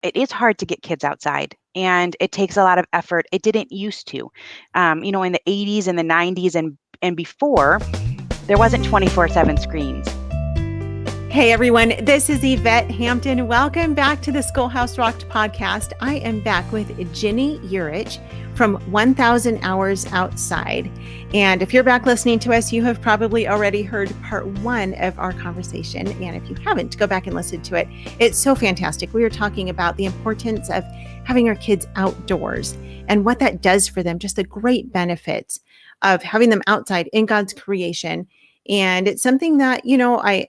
it is hard to get kids outside, and it takes a lot of effort. It didn't used to. In the 80s and the 90s and before, there wasn't 24/7 screens. Hey everyone, this is Yvette Hampton. Welcome back to the Schoolhouse Rocked podcast. I am back with Ginny Yurich from 1000 Hours Outside. And if you're back listening to us, you have probably already heard part one of our conversation. And if you haven't, go back and listen to it. It's so fantastic. We were talking about the importance of having our kids outdoors and what that does for them, just the great benefits of having them outside in God's creation. And it's something that,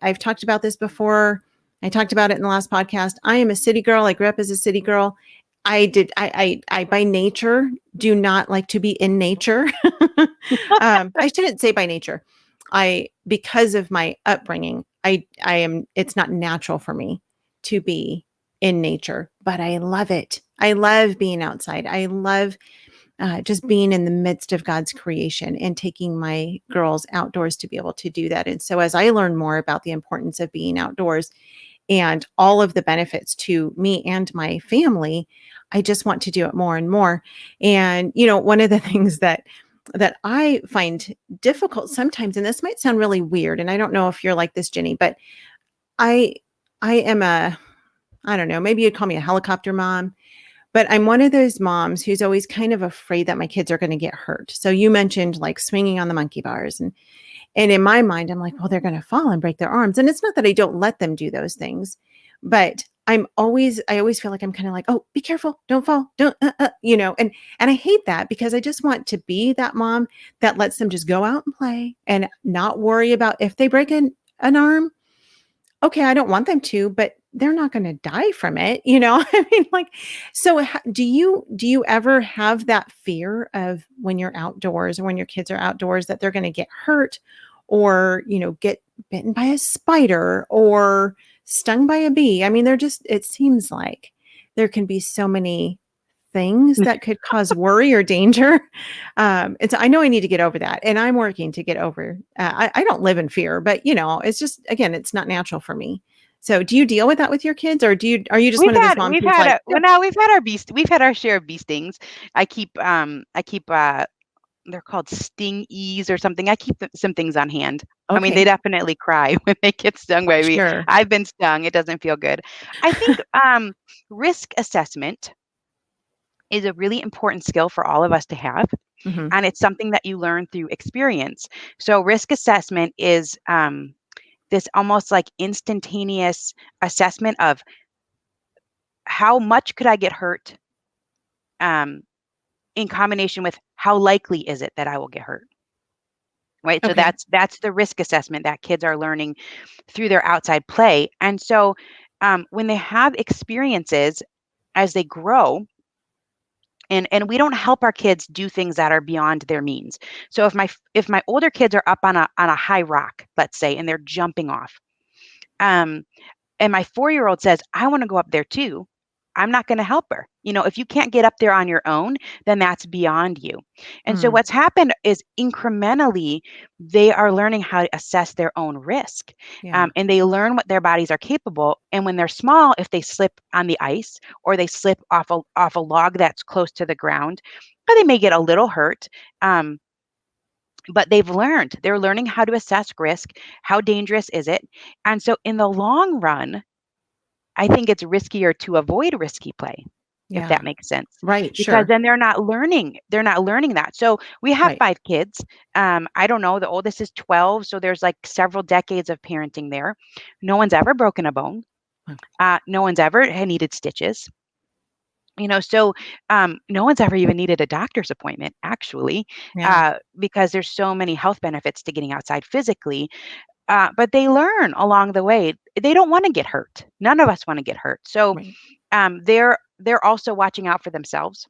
I've talked about this before. I talked about it in the last podcast. I am a city girl. I grew up as a city girl. I by nature do not like to be in nature. I shouldn't say by nature. Because of my upbringing, it's not natural for me to be in nature, but I love it. I love being outside. I love just being in the midst of God's creation and taking my girls outdoors to be able to do that. And so as I learn more about the importance of being outdoors and all of the benefits to me and my family, I just want to do it more and more. And, one of the things that I find difficult sometimes, and this might sound really weird, and I don't know if you're like this, Ginny, but I am I don't know, maybe you'd call me a helicopter mom. But I'm one of those moms who's always kind of afraid that my kids are going to get hurt. So you mentioned like swinging on the monkey bars. And in my mind, I'm like, well, they're going to fall and break their arms. And it's not that I don't let them do those things, but I always feel like I'm kind of like, oh, be careful, don't fall, don't, and I hate that because I just want to be that mom that lets them just go out and play and not worry about if they break an arm. Okay, I don't want them to, but they're not going to die from it. I mean, so do you ever have that fear of when you're outdoors or when your kids are outdoors that they're going to get hurt or, get bitten by a spider or stung by a bee? I mean, it seems like there can be so many things that could cause worry or danger. And so I know I need to get over that. And I'm working to get over, I don't live in fear, but it's just, again, it's not natural for me. So do you deal with that with your kids or are you just one of those moms who's like, we've had our share of bee stings. I keep, they're called sting-ees or something. I keep some things on hand. Okay. I mean, they definitely cry when they get stung by me. Sure. I've been stung. It doesn't feel good. I think risk assessment is a really important skill for all of us to have. Mm-hmm. And it's something that you learn through experience. So risk assessment is this almost like instantaneous assessment of how much could I get hurt in combination with how likely is it that I will get hurt. Right. Okay. So that's the risk assessment that kids are learning through their outside play. And so when they have experiences as they grow, and we don't help our kids do things that are beyond their means. So if my older kids are up on a high rock, let's say, and they're jumping off, and my 4-year-old says, I want to go up there too, I'm not going to help her. If you can't get up there on your own, then that's beyond you. And so what's happened is incrementally, they are learning how to assess their own risk. Yeah. And they learn what their bodies are capable. And when they're small, if they slip on the ice or they slip off a log that's close to the ground, they may get a little hurt. But they're learning how to assess risk. How dangerous is it? And so in the long run, I think it's riskier to avoid risky play, if that makes sense. Right. Because then they're not learning that. So we have 5 kids. I don't know. The oldest is 12. So there's like several decades of parenting there. No one's ever broken a bone. No one's ever needed stitches. So no one's ever even needed a doctor's appointment, actually, because there's so many health benefits to getting outside physically. But they learn along the way. They don't want to get hurt. None of us want to get hurt. So they're also watching out for themselves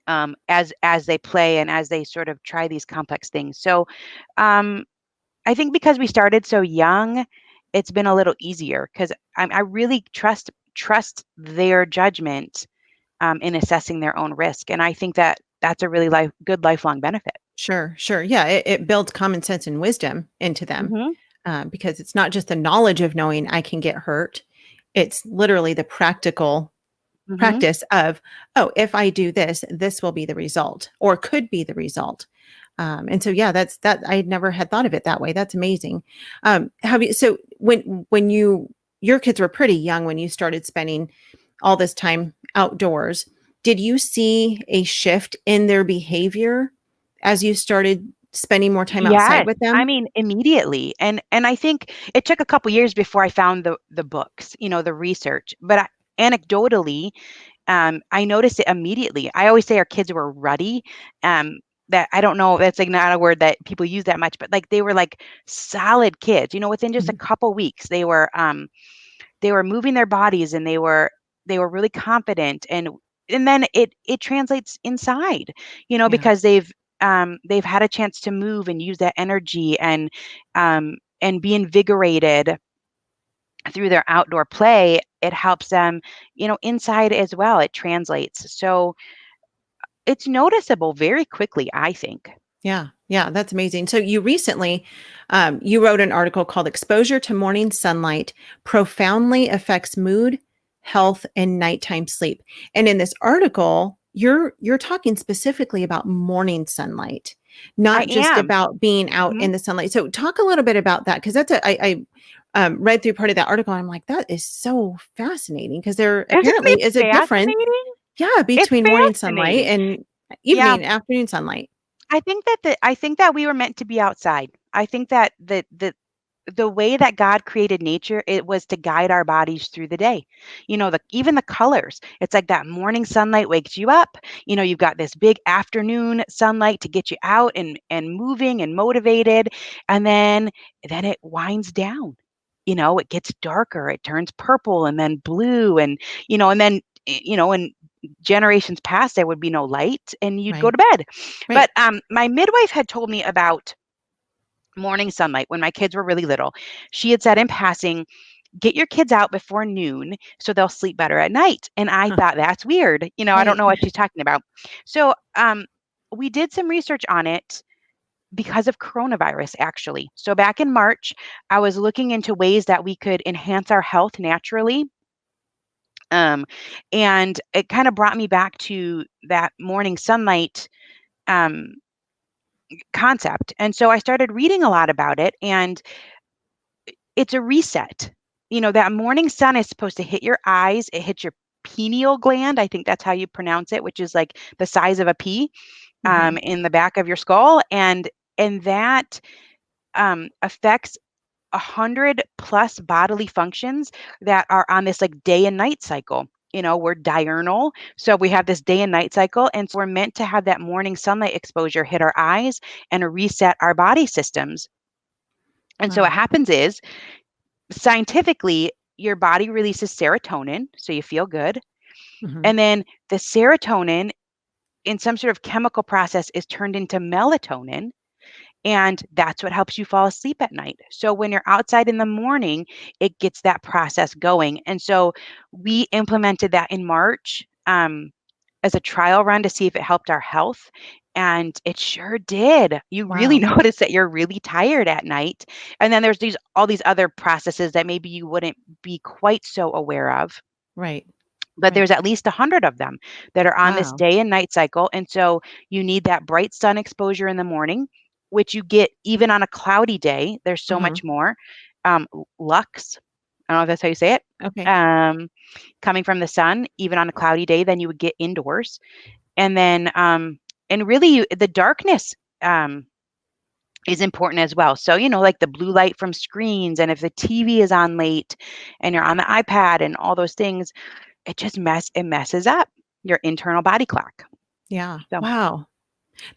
as they play and as they sort of try these complex things. So I think because we started so young, it's been a little easier because I really trust their judgment in assessing their own risk. And I think that's a really good lifelong benefit. Sure. Yeah. It builds common sense and wisdom into them because it's not just the knowledge of knowing I can get hurt. It's literally the practical Hmm. practice of, oh, if I do this, this will be the result or could be the result. And so, yeah, that's that. I never had thought of it that way. That's amazing. So when your kids were pretty young, when you started spending all this time outdoors, did you see a shift in their behavior as you started spending more time outside Yes, with I them? mean immediately, and I think it took a couple years before I found the books, the research. But anecdotally, I noticed it immediately. I always say our kids were ruddy. That I don't know, that's like not a word that people use that much, but like they were like solid kids. Within just a Mhm. couple weeks, they were moving their bodies and they were really confident, and then it translates inside, Yeah. because they've had a chance to move and use that energy and be invigorated through their outdoor play. It helps them, inside as well. It translates. So it's noticeable very quickly, I think. Yeah, yeah, that's amazing. So you recently, you wrote an article called "Exposure to Morning Sunlight Profoundly Affects Mood, Health, and Nighttime Sleep." And in this article, you're talking specifically about morning sunlight, I not just am. about being out Mhm. in the sunlight. So talk a little bit about that because I read through part of that article. And I'm like, that is so fascinating because there Isn't apparently it is a difference, fascinating? yeah, It's between morning sunlight fascinating. and Yeah. evening and afternoon sunlight. I think that we were meant to be outside. I think that the way that God created nature, it was to guide our bodies through the day. Even the colors. It's like that morning sunlight wakes you up. You've got this big afternoon sunlight to get you out and moving and motivated. And then it winds down. It gets darker. It turns purple and then blue and then in generations past there would be no light and you'd go Right, to bed. right. But my midwife had told me about morning sunlight when my kids were really little. She had said in passing, get your kids out before noon so they'll sleep better at night. And I Huh, thought that's weird. I don't right. know what she's talking about. So we did some research on it because of coronavirus, actually. So back in March, I was looking into ways that we could enhance our health naturally. Um, and it kind of brought me back to that morning sunlight um, concept. And so I started reading a lot about it, and it's a reset. That morning sun is supposed to hit your eyes, it hits your pineal gland. I think that's how you pronounce it, which is like the size of a pea Mhm. in the back of your skull. And that affects 100+ bodily functions that are on this like day and night cycle. We're diurnal. So we have this day and night cycle. And so we're meant to have that morning sunlight exposure hit our eyes and reset our body systems. And so what Wow. happens is scientifically, your body releases serotonin, so you feel good. Mhm. And then the serotonin in some sort of chemical process is turned into melatonin. And that's what helps you fall asleep at night. So when you're outside in the morning, it gets that process going. And so we implemented that in March as a trial run to see if it helped our health. And it sure did. You really Wow. notice that you're really tired at night. And then there's all these other processes that maybe you wouldn't be quite so aware of, Right. but Right. there's at least 100 of them that are on this Wow. day and night cycle. And so you need that bright sun exposure in the morning, which you get even on a cloudy day. There's so Mhm. much more. Lux, I don't know if that's how you say it. Okay. Um, Coming from the sun, even on a cloudy day, than you would get indoors. And then, and really, the darkness is important as well. So, like the blue light from screens, and if the TV is on late and you're on the iPad and all those things, it messes up your internal body clock. Yeah. So Wow.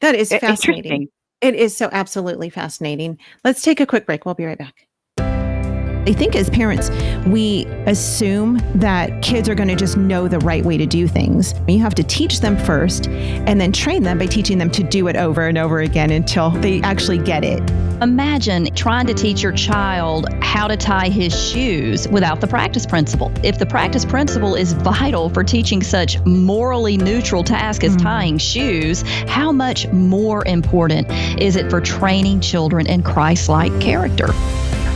That is fascinating. interesting. It is so absolutely fascinating. Let's take a quick break. We'll be right back. I think as parents, we assume that kids are going to just know the right way to do things. You have to teach them first and then train them by teaching them to do it over and over again until they actually get it. Imagine trying to teach your child how to tie his shoes without the practice principle. If the practice principle is vital for teaching such morally neutral task as tying shoes, how much more important is it for training children in Christ-like character?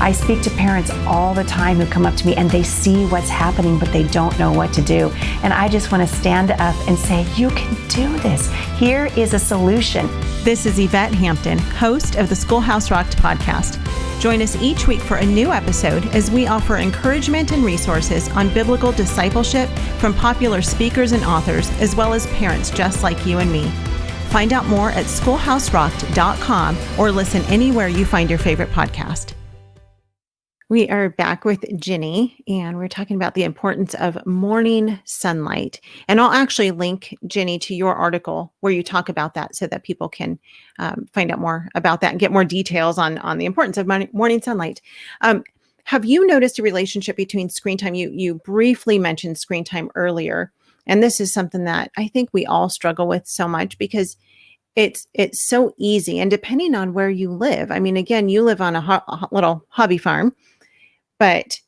I speak to parents all the time who come up to me and they see what's happening, but they don't know what to do. And I just want to stand up and say, you can do this. Here is a solution. This is Yvette Hampton, host of the Schoolhouse Rocked podcast. Join us each week for a new episode as we offer encouragement and resources on biblical discipleship from popular speakers and authors, as well as parents just like you and me. Find out more at schoolhouserocked.com or listen anywhere you find your favorite podcast. We are back with Ginny, and we're talking about the importance of morning sunlight. And I'll actually link, Ginny, to your article where you talk about that so that people can find out more about that and get more details on the importance of morning sunlight. Have you noticed a relationship between screen time? You briefly mentioned screen time earlier, and this is something that I think we all struggle with so much because it's so easy. And depending on where you live, I mean, again, you live on a little hobby farm, but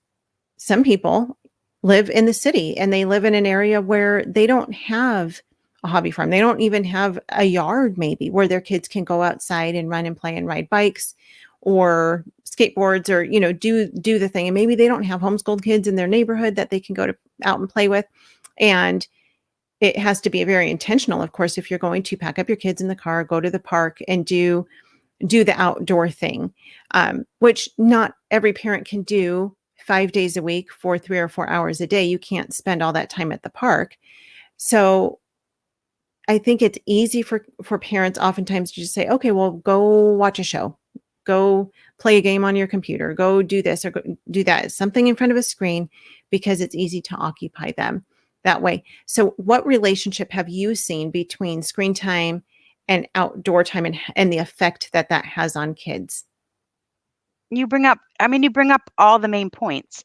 some people live in the city and they live in an area where they don't have a hobby farm. They don't even have a yard maybe where their kids can go outside and run and play and ride bikes or skateboards or, do the thing. And maybe they don't have homeschooled kids in their neighborhood that they can go out and play with. And it has to be very intentional, of course, if you're going to pack up your kids in the car, go to the park and do the outdoor thing, which not every parent can do 5 days a week for 3 or 4 hours a day. You can't spend all that time at the park. So I think it's easy for parents oftentimes to just say, okay, well, go watch a show, go play a game on your computer, go do this or go do that. It's something in front of a screen because it's easy to occupy them that way. So what relationship have you seen between screen time and outdoor time and the effect that has on kids? You bring up all the main points.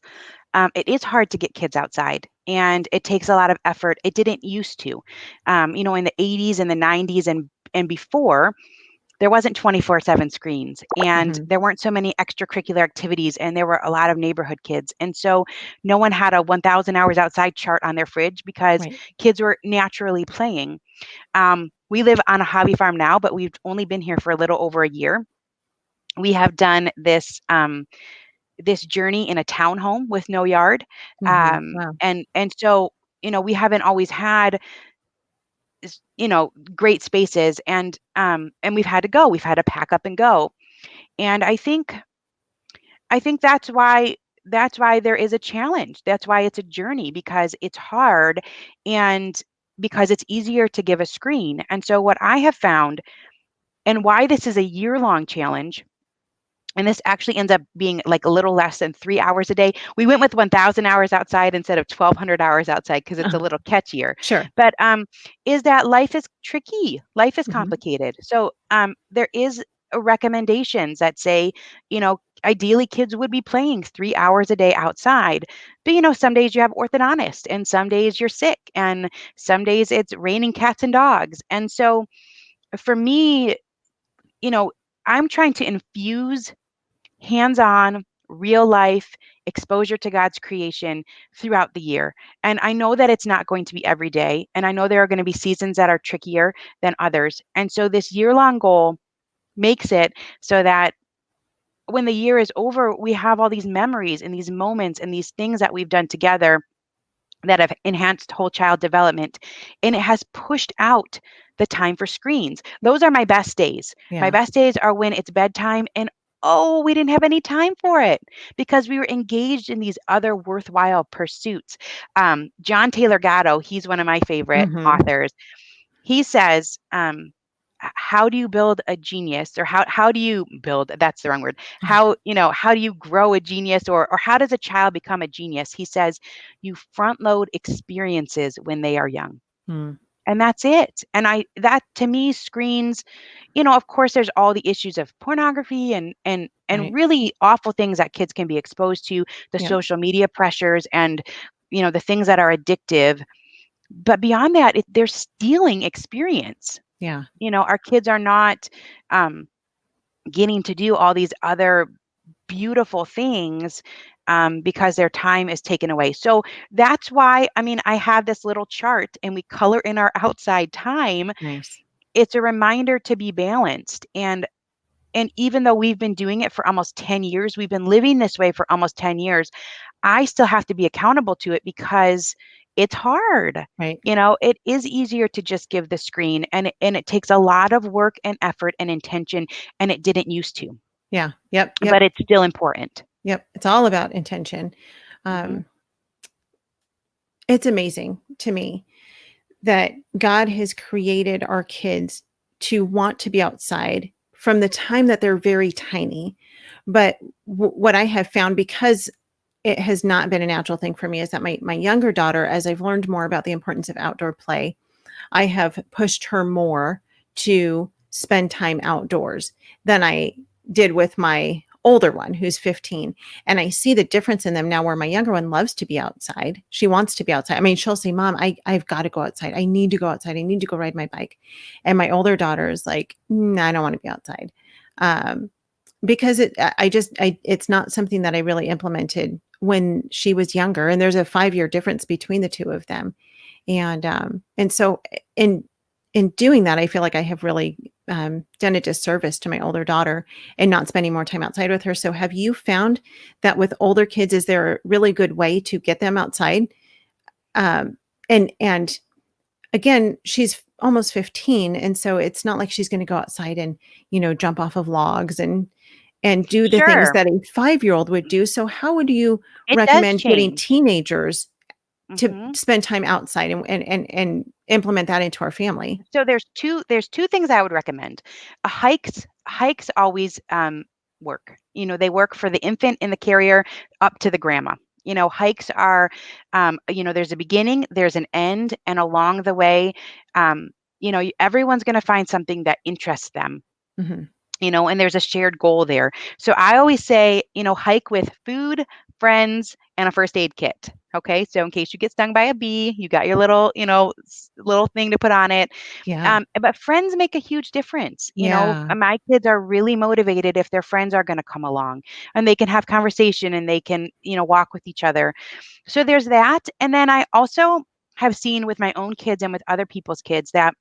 It is hard to get kids outside and it takes a lot of effort. It didn't used to, in the 80s and the 90s and before, there wasn't 24/7 screens and there weren't so many extracurricular activities and there were a lot of neighborhood kids. And so no one had a 1,000 hours outside chart on their fridge because kids were naturally playing. We live on a hobby farm now, but we've only been here for a little over a year. We have done this journey in a townhome with no yard. Wow. And so, we haven't always had, great spaces and we've had to pack up and go. And I think that's why there is a challenge. That's why it's a journey, because it's hard and because it's easier to give a screen. And so what I have found and why this is a year-long challenge, and this actually ends up being like a little less than 3 hours a day. We went with 1,000 hours outside instead of 1,200 hours outside because it's a little catchier. Sure. But is that life is tricky. Life is complicated. So there is recommendations that say, ideally kids would be playing 3 hours a day outside. But, some days you have orthodontist and some days you're sick and some days it's raining cats and dogs. And so for me, I'm trying to infuse hands-on, real life exposure to God's creation throughout the year. And I know that it's not going to be every day. And I know there are going to be seasons that are trickier than others. And so this year-long goal makes it so that when the year is over, we have all these memories and these moments and these things that we've done together that have enhanced whole child development. And it has pushed out the time for screens. Those are my best days. Yeah. My best days are when it's bedtime and we didn't have any time for it because we were engaged in these other worthwhile pursuits. John Taylor Gatto, he's one of my favorite authors. He says, how do you build a genius, or how do you build, that's the wrong word. How do you grow a genius, or how does a child become a genius? He says, you front load experiences when they are young. And that's it. And that to me screens, of course there's all the issues of pornography and really awful things that kids can be exposed to, the social media pressures and, the things that are addictive. But beyond that, they're stealing experience. Yeah. Our kids are not getting to do all these other beautiful things because their time is taken away. So that's why, I have this little chart and we color in our outside time. Nice. It's a reminder to be balanced. And And even though we've been doing it for almost 10 years, we've been living this way for almost 10 years, I still have to be accountable to it because it's hard. Right. It is easier to just give the screen, and it takes a lot of work and effort and intention, and it didn't used to. Yeah. Yep. But it's still important. Yep. It's all about intention. It's amazing to me that God has created our kids to want to be outside from the time that they're very tiny. But what I have found, because it has not been a natural thing for me, is that my younger daughter, as I've learned more about the importance of outdoor play, I have pushed her more to spend time outdoors than I did with my older one, who's 15. And I see the difference in them now, where my younger one loves to be outside. She wants to be outside. I mean, she'll say, Mom, I've got to go outside. I need to go outside. I need to go ride my bike. And my older daughter is like, I don't want to be outside. Because it's not something that I really implemented when she was younger. And there's a 5-year difference between the two of them. And so in doing that, I feel like I have really done a disservice to my older daughter and not spending more time outside with her. So have you found that with older kids, is there a really good way to get them outside? And again, she's almost 15. And so it's not like she's going to go outside and, jump off of logs and do the things that a 5-year-old would do. So how would you recommend getting teenagers to spend time outside and implement that into our family? So there's two things I would recommend. Hikes always work. They work for the infant and the carrier up to the grandma. Hikes are, there's a beginning, there's an end, and along the way, everyone's going to find something that interests them. And there's a shared goal there. So I always say, hike with food, friends, and a first aid kit. Okay. So in case you get stung by a bee, you got your little, little thing to put on it. Yeah. But friends make a huge difference. My kids are really motivated if their friends are going to come along and they can have conversation and they can, walk with each other. So there's that. And then I also have seen with my own kids and with other people's kids that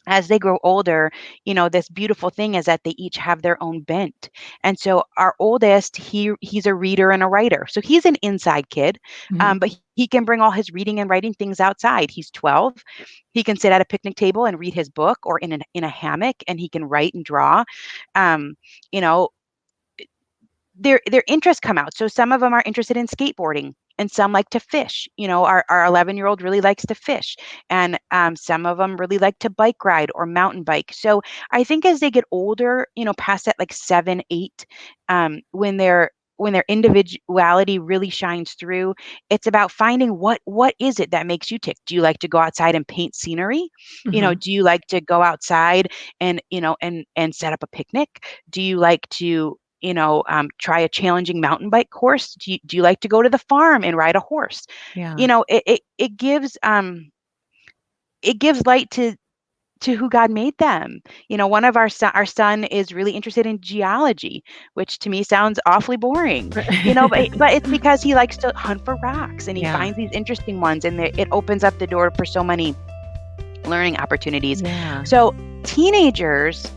as they grow older, this beautiful thing is that they each have their own bent. And so our oldest, he's a reader and a writer. So he's an inside kid, but he can bring all his reading and writing things outside. He's 12. He can sit at a picnic table and read his book, or in a hammock, and he can write and draw. Their interests come out. So some of them are interested in skateboarding, and some like to fish. Our 11-year-old really likes to fish, and some of them really like to bike ride or mountain bike. So I think as they get older, past that like 7, 8, when their individuality really shines through, it's about finding what is it that makes you tick. Do you like to go outside and paint scenery? Do you like to go outside and and set up a picnic? Do you like to try a challenging mountain bike course? Do you like to go to the farm and ride a horse? Yeah. It gives light to who God made them. One of our son is really interested in geology, which to me sounds awfully boring, but it's because he likes to hunt for rocks and he finds these interesting ones, and it opens up the door for so many learning opportunities. Yeah. So teenagers,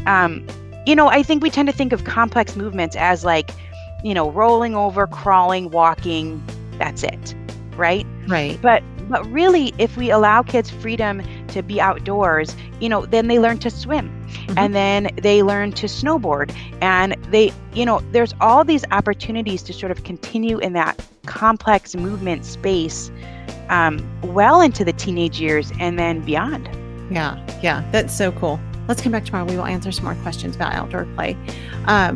I think we tend to think of complex movements as like, rolling over, crawling, walking, that's it, right? Right. But really, if we allow kids freedom to be outdoors, then they learn to swim, and then they learn to snowboard, and they, there's all these opportunities to sort of continue in that complex movement space well into the teenage years and then beyond. Yeah. That's so cool. Let's come back tomorrow. We will answer some more questions about outdoor play.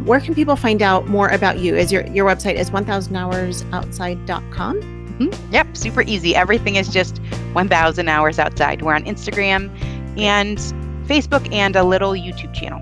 Where can people find out more about you? Is your website is 1000hoursoutside.com? Yep. Super easy. Everything is just 1000 Hours Outside. We're on Instagram and Facebook and a little YouTube channel.